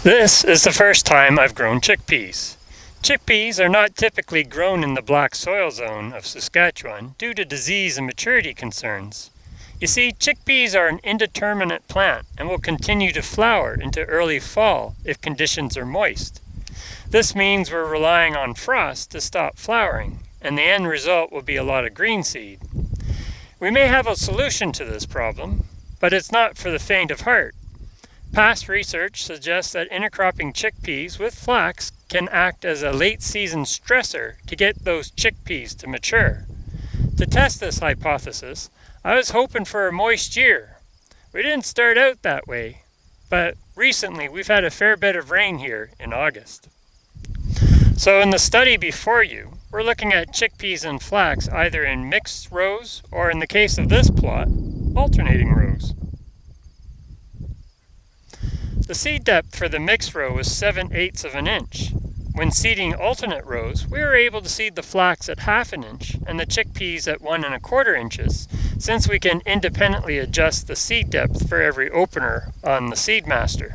This is the first time I've grown chickpeas. Chickpeas are not typically grown in the black soil zone of Saskatchewan due to disease and maturity concerns. You see, chickpeas are an indeterminate plant and will continue to flower into early fall if conditions are moist. This means we're relying on frost to stop flowering, and the end result will be a lot of green seed. We may have a solution to this problem, but it's not for the faint of heart. Past research suggests that intercropping chickpeas with flax can act as a late season stressor to get those chickpeas to mature. To test this hypothesis, I was hoping for a moist year. We didn't start out that way, but recently we've had a fair bit of rain here in August. So in the study before you, we're looking at chickpeas and flax either in mixed rows or, in the case of this plot, alternating rows. The seed depth for the mixed row was 7/8 of an inch. When seeding alternate rows, we were able to seed the flax at 1/2 inch and the chickpeas at 1¼ inches, since we can independently adjust the seed depth for every opener on the Seedmaster.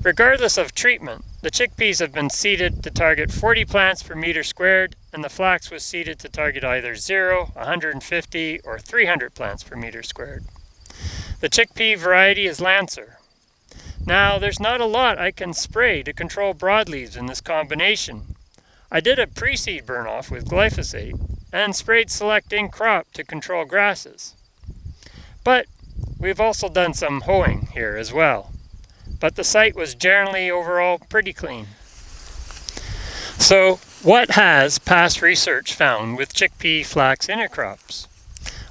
Regardless of treatment, the chickpeas have been seeded to target 40 plants per meter squared, and the flax was seeded to target either 0, 150, or 300 plants per meter squared. The chickpea variety is Lancer. Now, there's not a lot I can spray to control broadleaves in this combination. I did a pre-seed burn-off with glyphosate and sprayed Select in crop to control grasses. But we've also done some hoeing here as well. But the site was generally overall pretty clean. So, what has past research found with chickpea flax intercrops?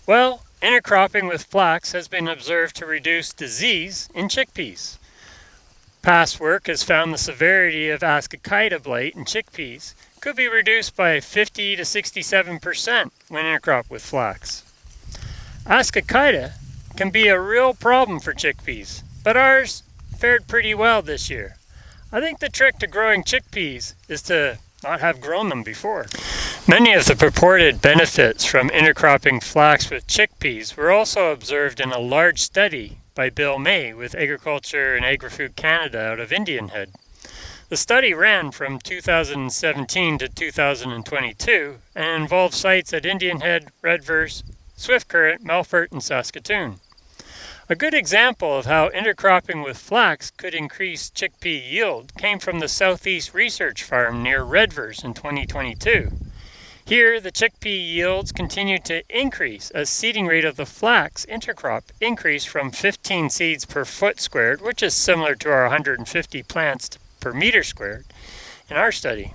Well, intercropping with flax has been observed to reduce disease in chickpeas. Past work has found the severity of ascochyta blight in chickpeas could be reduced by 50 to 67% when intercropped with flax. Ascochyta can be a real problem for chickpeas, but ours fared pretty well this year. I think the trick to growing chickpeas is to not have grown them before. Many of the purported benefits from intercropping flax with chickpeas were also observed in a large study by Bill May with Agriculture and Agri-Food Canada out of Indian Head. The study ran from 2017 to 2022 and involved sites at Indian Head, Redverse, Swift Current, Melfort, and Saskatoon. A good example of how intercropping with flax could increase chickpea yield came from the Southeast Research Farm near Redverse in 2022. Here, the chickpea yields continued to increase as seeding rate of the flax intercrop increased from 15 seeds per foot squared, which is similar to our 150 plants per meter squared in our study.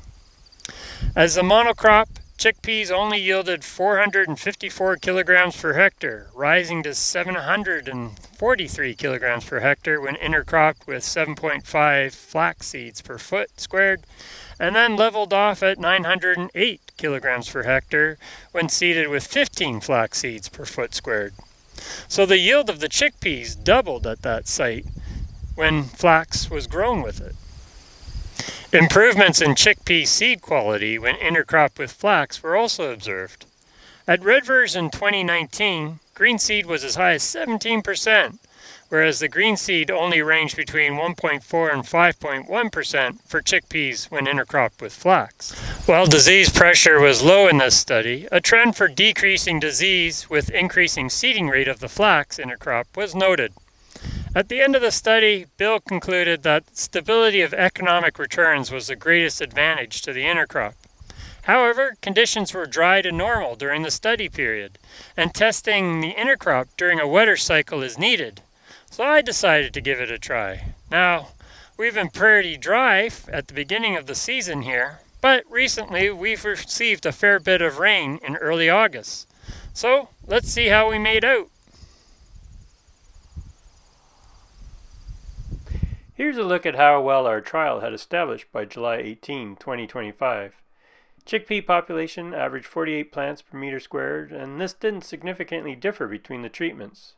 As a monocrop, chickpeas only yielded 454 kilograms per hectare, rising to 743 kilograms per hectare when intercropped with 7.5 flax seeds per foot squared, and then leveled off at 908 kilograms per hectare when seeded with 15 flax seeds per foot squared. So the yield of the chickpeas doubled at that site when flax was grown with it. Improvements in chickpea seed quality when intercropped with flax were also observed. At Redverse in 2019, green seed was as high as 17%, whereas the green seed only ranged between 1.4 and 5.1% for chickpeas when intercropped with flax. While disease pressure was low in this study, a trend for decreasing disease with increasing seeding rate of the flax intercrop was noted. At the end of the study, Bill concluded that stability of economic returns was the greatest advantage to the intercrop. However, conditions were dry to normal during the study period, and testing the intercrop during a wetter cycle is needed. So I decided to give it a try. Now, we've been pretty dry at the beginning of the season here, but recently we've received a fair bit of rain in early August. So let's see how we made out. Here's a look at how well our trial had established by July 18, 2025. Chickpea population averaged 48 plants per meter squared, and this didn't significantly differ between the treatments.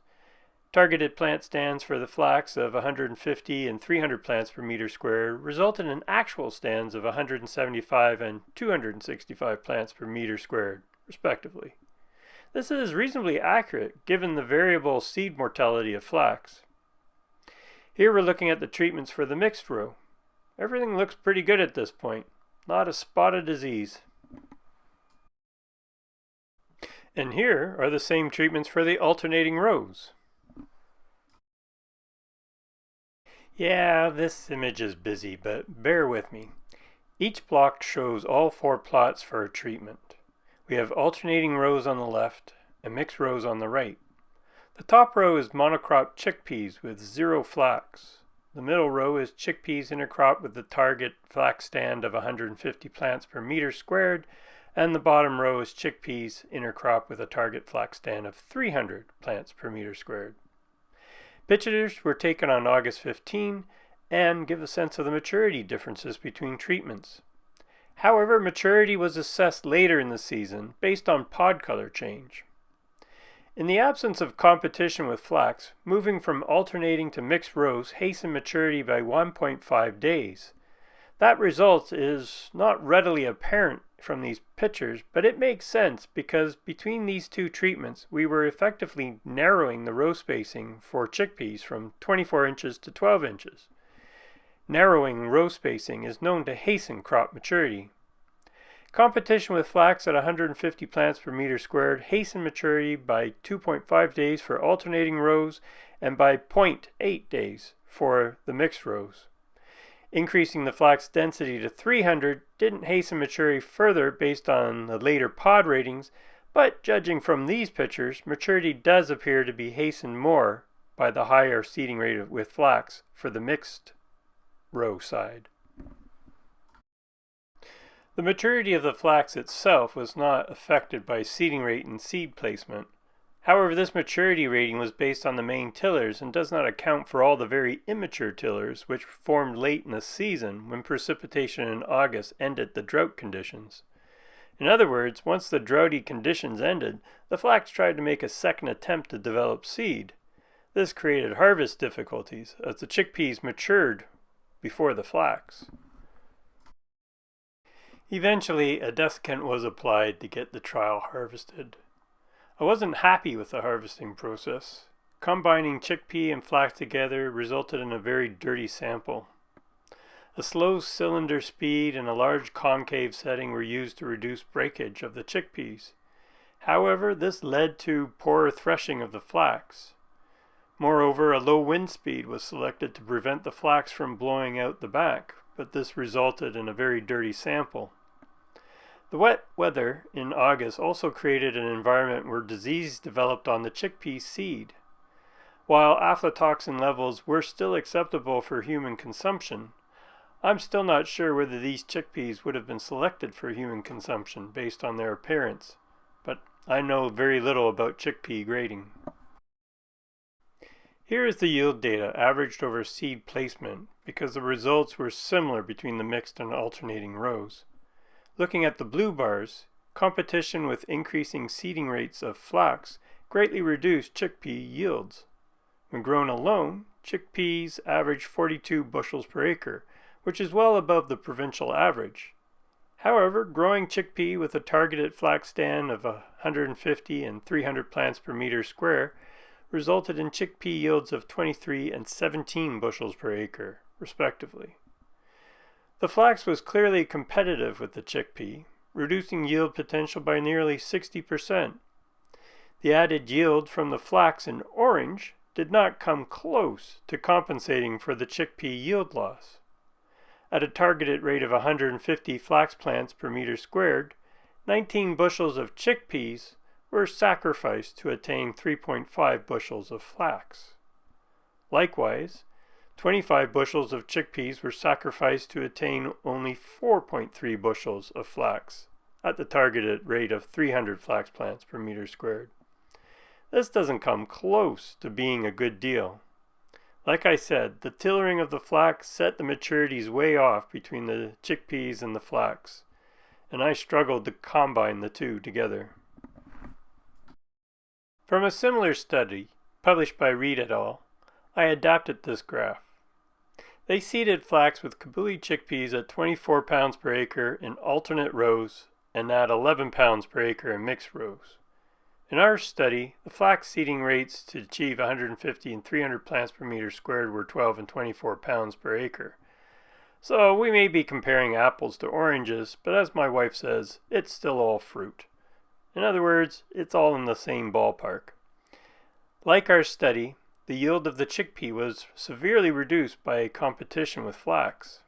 Targeted plant stands for the flax of 150 and 300 plants per meter squared resulted in actual stands of 175 and 265 plants per meter squared, respectively. This is reasonably accurate given the variable seed mortality of flax. Here we're looking at the treatments for the mixed row. Everything looks pretty good at this point. Not a spot of disease. And here are the same treatments for the alternating rows. Yeah, this image is busy, but bear with me. Each block shows all 4 plots for a treatment. We have alternating rows on the left and mixed rows on the right. The top row is monocrop chickpeas with 0 flax. The middle row is chickpeas intercropped with the target flax stand of 150 plants per meter squared, and the bottom row is chickpeas intercropped with a target flax stand of 300 plants per meter squared. Pictures were taken on August 15 and give a sense of the maturity differences between treatments. However, maturity was assessed later in the season based on pod color change. In the absence of competition with flax, moving from alternating to mixed rows hastened maturity by 1.5 days. That result is not readily apparent from these pictures, but it makes sense because between these two treatments we were effectively narrowing the row spacing for chickpeas from 24 inches to 12 inches. Narrowing row spacing is known to hasten crop maturity. Competition with flax at 150 plants per meter squared hastened maturity by 2.5 days for alternating rows and by 0.8 days for the mixed rows. Increasing the flax density to 300 didn't hasten maturity further based on the later pod ratings, but judging from these pictures, maturity does appear to be hastened more by the higher seeding rate with flax for the mixed row side. The maturity of the flax itself was not affected by seeding rate and seed placement. However, this maturity rating was based on the main tillers and does not account for all the very immature tillers which formed late in the season when precipitation in August ended the drought conditions. In other words, once the droughty conditions ended, the flax tried to make a second attempt to develop seed. This created harvest difficulties as the chickpeas matured before the flax. Eventually, a desiccant was applied to get the trial harvested. I wasn't happy with the harvesting process. Combining chickpea and flax together resulted in a very dirty sample. A slow cylinder speed and a large concave setting were used to reduce breakage of the chickpeas. However, this led to poor threshing of the flax. Moreover, a low wind speed was selected to prevent the flax from blowing out the back, but this resulted in a very dirty sample. The wet weather in August also created an environment where disease developed on the chickpea seed. While aflatoxin levels were still acceptable for human consumption, I'm still not sure whether these chickpeas would have been selected for human consumption based on their appearance, but I know very little about chickpea grading. Here is the yield data averaged over seed placement because the results were similar between the mixed and alternating rows. Looking at the blue bars, competition with increasing seeding rates of flax greatly reduced chickpea yields. When grown alone, chickpeas average 42 bushels per acre, which is well above the provincial average. However, growing chickpea with a targeted flax stand of 150 and 300 plants per meter square resulted in chickpea yields of 23 and 17 bushels per acre, respectively. The flax was clearly competitive with the chickpea, reducing yield potential by nearly 60%. The added yield from the flax in orange did not come close to compensating for the chickpea yield loss. At a targeted rate of 150 flax plants per meter squared, 19 bushels of chickpeas were sacrificed to attain 3.5 bushels of flax. Likewise, 25 bushels of chickpeas were sacrificed to attain only 4.3 bushels of flax at the targeted rate of 300 flax plants per meter squared. This doesn't come close to being a good deal. Like I said, the tillering of the flax set the maturities way off between the chickpeas and the flax, and I struggled to combine the two together. From a similar study, published by Reed et al., I adapted this graph. They seeded flax with Kabuli chickpeas at 24 pounds per acre in alternate rows and at 11 pounds per acre in mixed rows. In our study, the flax seeding rates to achieve 150 and 300 plants per meter squared were 12 and 24 pounds per acre. So we may be comparing apples to oranges, but as my wife says, it's still all fruit. In other words, it's all in the same ballpark. Like our study, the yield of the chickpea was severely reduced by competition with flax.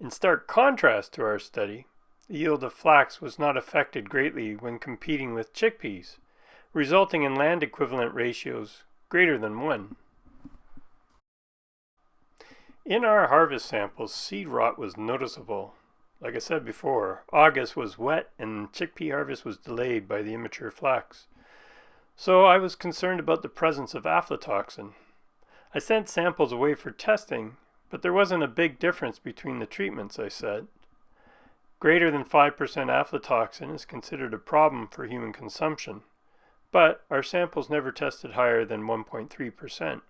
In stark contrast to our study, the yield of flax was not affected greatly when competing with chickpeas, resulting in land equivalent ratios greater than 1. In our harvest samples, seed rot was noticeable. Like I said before, August was wet and chickpea harvest was delayed by the immature flax. So I was concerned about the presence of aflatoxin. I sent samples away for testing, but there wasn't a big difference between the treatments, I said. Greater than 5% aflatoxin is considered a problem for human consumption, but our samples never tested higher than 1.3%.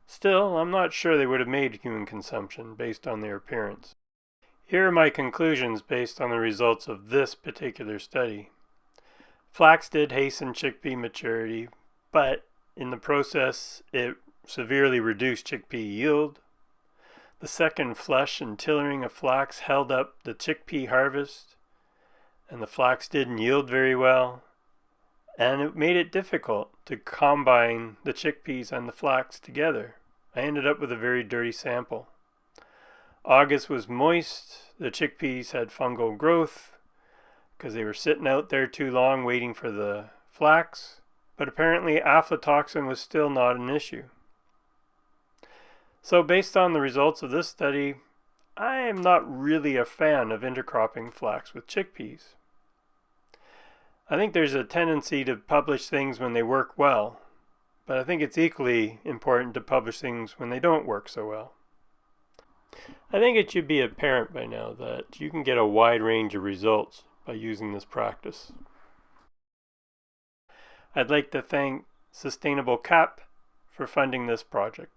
Still, I'm not sure they would have made human consumption based on their appearance. Here are my conclusions based on the results of this particular study. Flax did hasten chickpea maturity, but in the process it severely reduced chickpea yield. The second flush and tillering of flax held up the chickpea harvest, and the flax didn't yield very well, and it made it difficult to combine the chickpeas and the flax together. I ended up with a very dirty sample. August was moist, the chickpeas had fungal growth, because they were sitting out there too long waiting for the flax, but apparently aflatoxin was still not an issue. So based on the results of this study, I am not really a fan of intercropping flax with chickpeas. I think there's a tendency to publish things when they work well, but I think it's equally important to publish things when they don't work so well. I think it should be apparent by now that you can get a wide range of results by using this practice. I'd like to thank Sustainable Cap for funding this project.